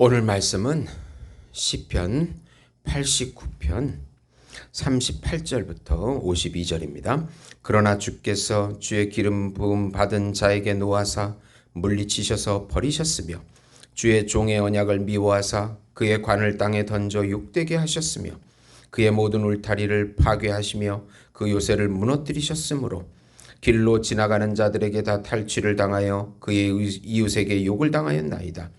오늘 말씀은 시편 89편 38절부터 52절입니다. 그러나 주께서 주의 기름 부음 받은 자에게 노하사 물리치셔서 버리셨으며 주의 종의 언약을 미워하사 그의 관을 땅에 던져 욕되게 하셨으며 그의 모든 울타리를 파괴하시며 그 요새를 무너뜨리셨으므로 길로 지나가는 자들에게 다 탈취를 당하여 그의 이웃에게 욕을 당하였나이다.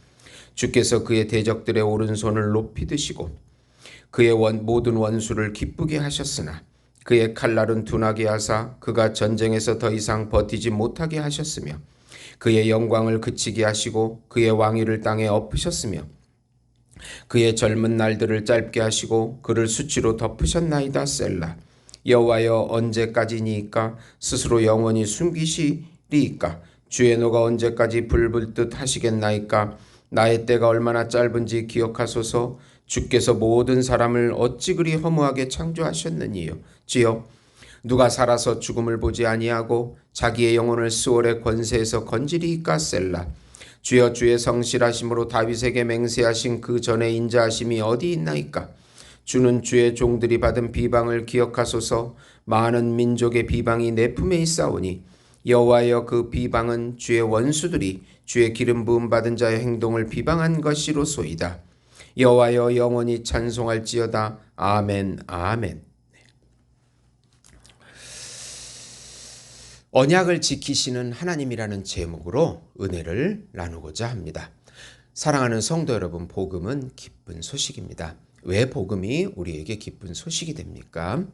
주께서 그의 대적들의 오른손을 높이 드시고 그의 모든 원수를 기쁘게 하셨으나 그의 칼날은 둔하게 하사 그가 전쟁에서 더 이상 버티지 못하게 하셨으며 그의 영광을 그치게 하시고 그의 왕위를 땅에 엎으셨으며 그의 젊은 날들을 짧게 하시고 그를 수치로 덮으셨나이다. 셀라. 여호와여 언제까지니이까? 스스로 영원히 숨기시리이까? 주의 노가 언제까지 불불듯 하시겠나이까? 나의 때가 얼마나 짧은지 기억하소서. 주께서 모든 사람을 어찌 그리 허무하게 창조하셨느니요. 지여 누가 살아서 죽음을 보지 아니하고 자기의 영혼을 스올의 권세에서 건지리이까? 셀라. 주여 주의 성실하심으로 다윗에게 맹세하신 그 전에 인자하심이 어디 있나이까? 주는 주의 종들이 받은 비방을 기억하소서. 많은 민족의 비방이 내 품에 있사오니 여호와여 그 비방은 주의 원수들이 주의 기름 부음 받은 자의 행동을 비방한 것이로소이다. 여호와여 영원히 찬송할지어다. 아멘 아멘. 언약을 지키시는 하나님이라는 제목으로 은혜를 나누고자 합니다. 사랑하는 성도 여러분, 복음은 기쁜 소식입니다. 왜 복음이 우리에게 기쁜 소식이 됩니까?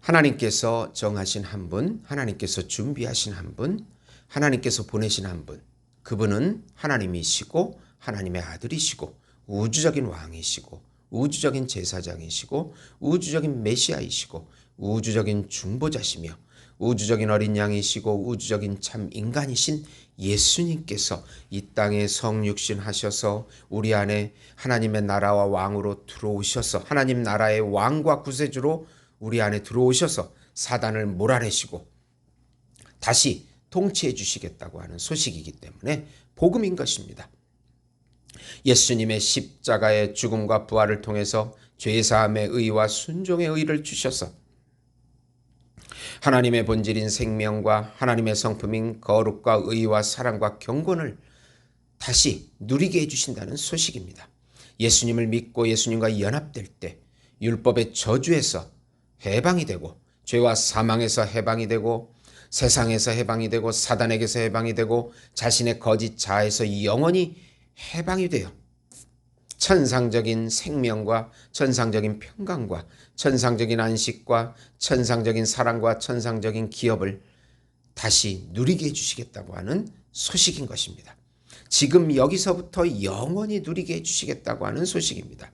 하나님께서 정하신 한 분, 하나님께서 준비하신 한 분, 하나님께서 보내신 한 분, 그분은 하나님이시고 하나님의 아들이시고 우주적인 왕이시고 우주적인 제사장이시고 우주적인 메시아이시고 우주적인 중보자시며 우주적인 어린 양이시고 우주적인 참 인간이신 예수님께서 이 땅에 성육신 하셔서 우리 안에 하나님의 나라와 왕으로 들어오셔서 하나님 나라의 왕과 구세주로 우리 안에 들어오셔서 사단을 몰아내시고 다시 통치해 주시겠다고 하는 소식이기 때문에 복음인 것입니다. 예수님의 십자가의 죽음과 부활을 통해서 죄사함의 의와 순종의 의를 주셔서 하나님의 본질인 생명과 하나님의 성품인 거룩과 의와 사랑과 경건을 다시 누리게 해주신다는 소식입니다. 예수님을 믿고 예수님과 연합될 때 율법의 저주에서 해방이 되고 죄와 사망에서 해방이 되고 세상에서 해방이 되고 사단에게서 해방이 되고 자신의 거짓 자아에서 영원히 해방이 되어 천상적인 생명과 천상적인 평강과 천상적인 안식과 천상적인 사랑과 천상적인 기업을 다시 누리게 해주시겠다고 하는 소식인 것입니다. 지금 여기서부터 영원히 누리게 해주시겠다고 하는 소식입니다.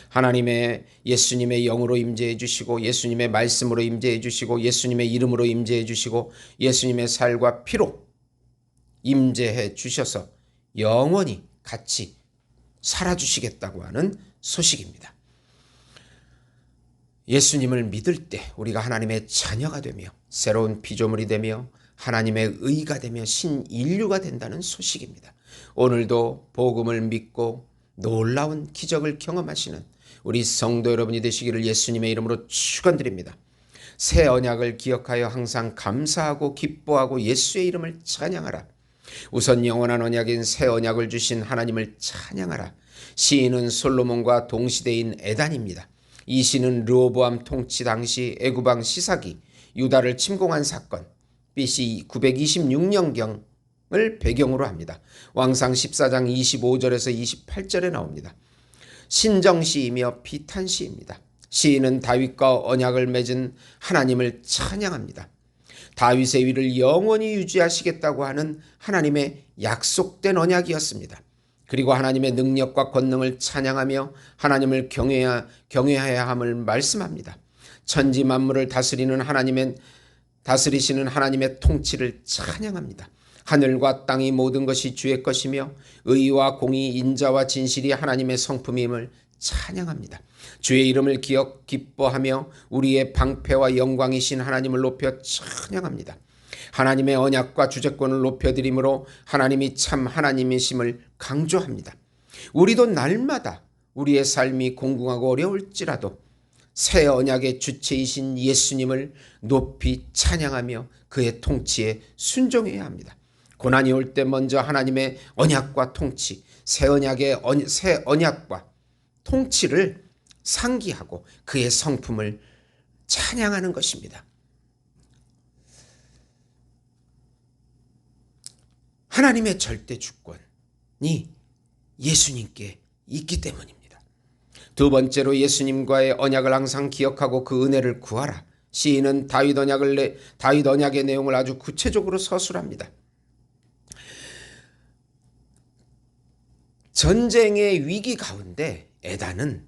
하나님의 예수님의 영으로 임재해 주시고 예수님의 말씀으로 임재해 주시고 예수님의 이름으로 임재해 주시고 예수님의 살과 피로 임재해 주셔서 영원히 같이 살아주시겠다고 하는 소식입니다. 예수님을 믿을 때 우리가 하나님의 자녀가 되며 새로운 피조물이 되며 하나님의 의가 되며 신인류가 된다는 소식입니다. 오늘도 복음을 믿고 놀라운 기적을 경험하시는 우리 성도 여러분이 되시기를 예수님의 이름으로 축원드립니다. 새 언약을 기억하여 항상 감사하고 기뻐하고 예수의 이름을 찬양하라. 우선 영원한 언약인 새 언약을 주신 하나님을 찬양하라. 시인은 솔로몬과 동시대인 에단입니다. 이 시는 르호보암 통치 당시 애굽왕 시삭이 유다를 침공한 사건 BC 926년경을 배경으로 합니다. 왕상 14장 25절에서 28절에 나옵니다. 신정시이며 비탄시입니다. 시인은 다윗과 언약을 맺은 하나님을 찬양합니다. 다윗의 위를 영원히 유지하시겠다고 하는 하나님의 약속된 언약이었습니다. 그리고 하나님의 능력과 권능을 찬양하며 하나님을 경외해야 함을 말씀합니다. 천지 만물을 다스리시는 하나님의 통치를 찬양합니다. 하늘과 땅이 모든 것이 주의 것이며 의와 공의 인자와 진실이 하나님의 성품임을 찬양합니다. 주의 이름을 기뻐하며 우리의 방패와 영광이신 하나님을 높여 찬양합니다. 하나님의 언약과 주재권을 높여드림으로 하나님이 참 하나님이심을 강조합니다. 우리도 날마다 우리의 삶이 공공하고 어려울지라도 새 언약의 주체이신 예수님을 높이 찬양하며 그의 통치에 순종해야 합니다. 고난이 올 때 먼저 하나님의 언약과 통치, 새 언약과 통치를 상기하고 그의 성품을 찬양하는 것입니다. 하나님의 절대 주권이 예수님께 있기 때문입니다. 두 번째로 예수님과의 언약을 항상 기억하고 그 은혜를 구하라. 시인은 다윗 언약의 내용을 아주 구체적으로 서술합니다. 전쟁의 위기 가운데 에단은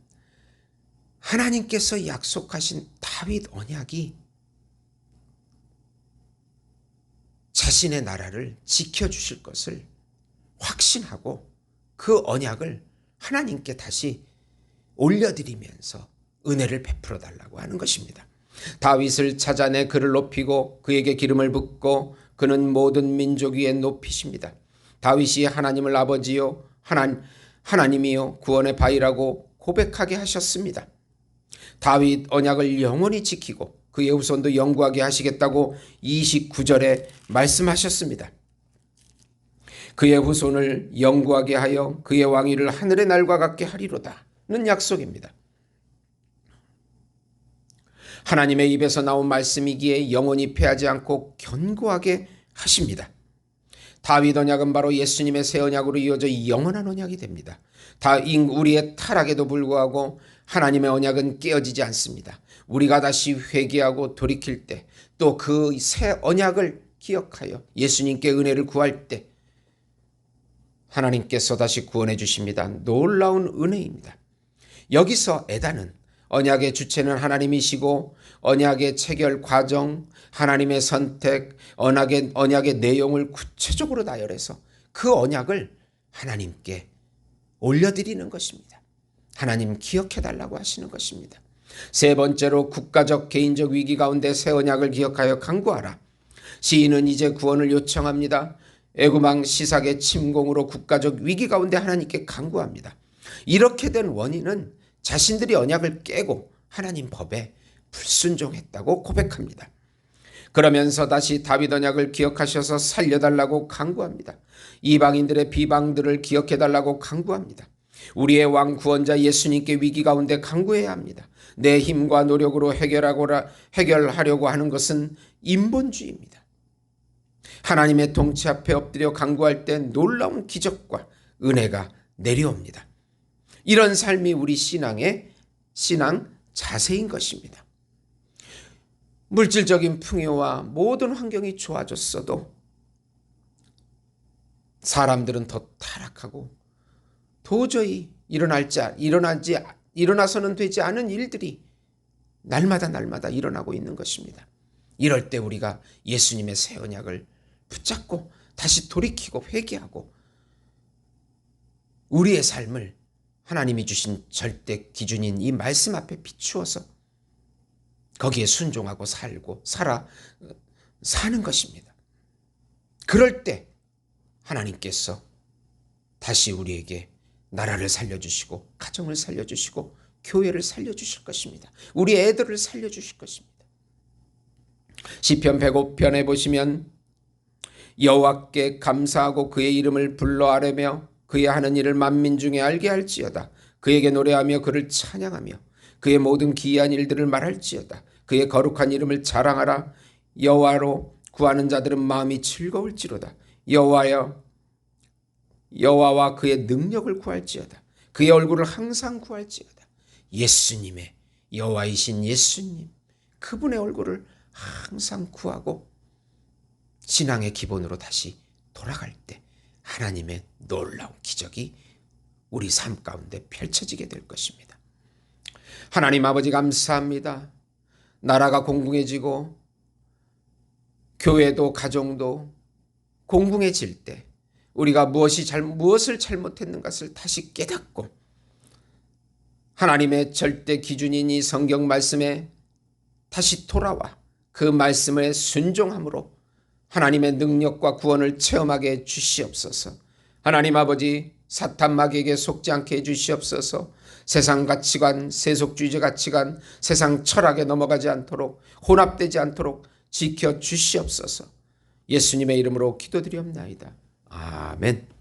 하나님께서 약속하신 다윗 언약이 자신의 나라를 지켜주실 것을 확신하고 그 언약을 하나님께 다시 올려드리면서 은혜를 베풀어 달라고 하는 것입니다. 다윗을 찾아내 그를 높이고 그에게 기름을 붓고 그는 모든 민족 위에 높이십니다. 다윗이 하나님을 아버지요 하나님이요 구원의 바위라고 고백하게 하셨습니다. 다윗 언약을 영원히 지키고 그의 후손도 영구하게 하시겠다고 29절에 말씀하셨습니다. 그의 후손을 영구하게 하여 그의 왕위를 하늘의 날과 같게 하리로다 는 약속입니다. 하나님의 입에서 나온 말씀이기에 영원히 패하지 않고 견고하게 하십니다. 다윗 언약은 바로 예수님의 새 언약으로 이어져 영원한 언약이 됩니다. 우리의 타락에도 불구하고 하나님의 언약은 깨어지지 않습니다. 우리가 다시 회개하고 돌이킬 때 또 그 새 언약을 기억하여 예수님께 은혜를 구할 때 하나님께서 다시 구원해 주십니다. 놀라운 은혜입니다. 여기서 에단은 언약의 주체는 하나님이시고 언약의 체결 과정, 하나님의 선택, 언약의 내용을 구체적으로 나열해서 그 언약을 하나님께 올려드리는 것입니다. 하나님 기억해달라고 하시는 것입니다. 세 번째로 국가적 개인적 위기 가운데 새 언약을 기억하여 간구하라. 시인은 이제 구원을 요청합니다. 애굽왕 시삭의 침공으로 국가적 위기 가운데 하나님께 간구합니다. 이렇게 된 원인은 자신들이 언약을 깨고 하나님 법에 불순종했다고 고백합니다. 그러면서 다시 다윗 언약을 기억하셔서 살려달라고 간구합니다. 이방인들의 비방들을 기억해달라고 간구합니다. 우리의 왕 구원자 예수님께 위기 가운데 간구해야 합니다. 내 힘과 노력으로 해결하려고 하는 것은 인본주의입니다. 하나님의 통치 앞에 엎드려 간구할 때 놀라운 기적과 은혜가 내려옵니다. 이런 삶이 우리 신앙 자세인 것입니다. 물질적인 풍요와 모든 환경이 좋아졌어도 사람들은 더 타락하고 도저히 일어나서는 되지 않은 일들이 날마다 일어나고 있는 것입니다. 이럴 때 우리가 예수님의 새 언약을 붙잡고 다시 돌이키고 회개하고 우리의 삶을 하나님이 주신 절대 기준인 이 말씀 앞에 비추어서 거기에 순종하고 사는 것입니다. 그럴 때 하나님께서 다시 우리에게 나라를 살려주시고 가정을 살려주시고 교회를 살려주실 것입니다. 우리 애들을 살려주실 것입니다. 시편 105편에 보시면 여호와께 감사하고 그의 이름을 불러 아뢰며 그의 하는 일을 만민 중에 알게 할지어다. 그에게 노래하며 그를 찬양하며 그의 모든 기이한 일들을 말할지어다. 그의 거룩한 이름을 자랑하라. 여호와로 구하는 자들은 마음이 즐거울지로다. 여호와와 그의 능력을 구할지어다. 그의 얼굴을 항상 구할지어다. 예수님의 여호와이신 예수님 그분의 얼굴을 항상 구하고 신앙의 기본으로 다시 돌아갈 때 하나님의 놀라운 기적이 우리 삶 가운데 펼쳐지게 될 것입니다. 하나님 아버지 감사합니다. 나라가 공공해지고 교회도 가정도 공공해질 때 우리가 무엇을 잘못했는 것을 다시 깨닫고 하나님의 절대 기준인 이 성경 말씀에 다시 돌아와 그 말씀에 순종함으로 하나님의 능력과 구원을 체험하게 해 주시옵소서. 하나님 아버지, 사탄 마귀에게 속지 않게 해 주시옵소서. 세상 가치관, 세속주의적 가치관, 세상 철학에 넘어가지 않도록, 혼합되지 않도록 지켜 주시옵소서. 예수님의 이름으로 기도드리옵나이다. 아멘.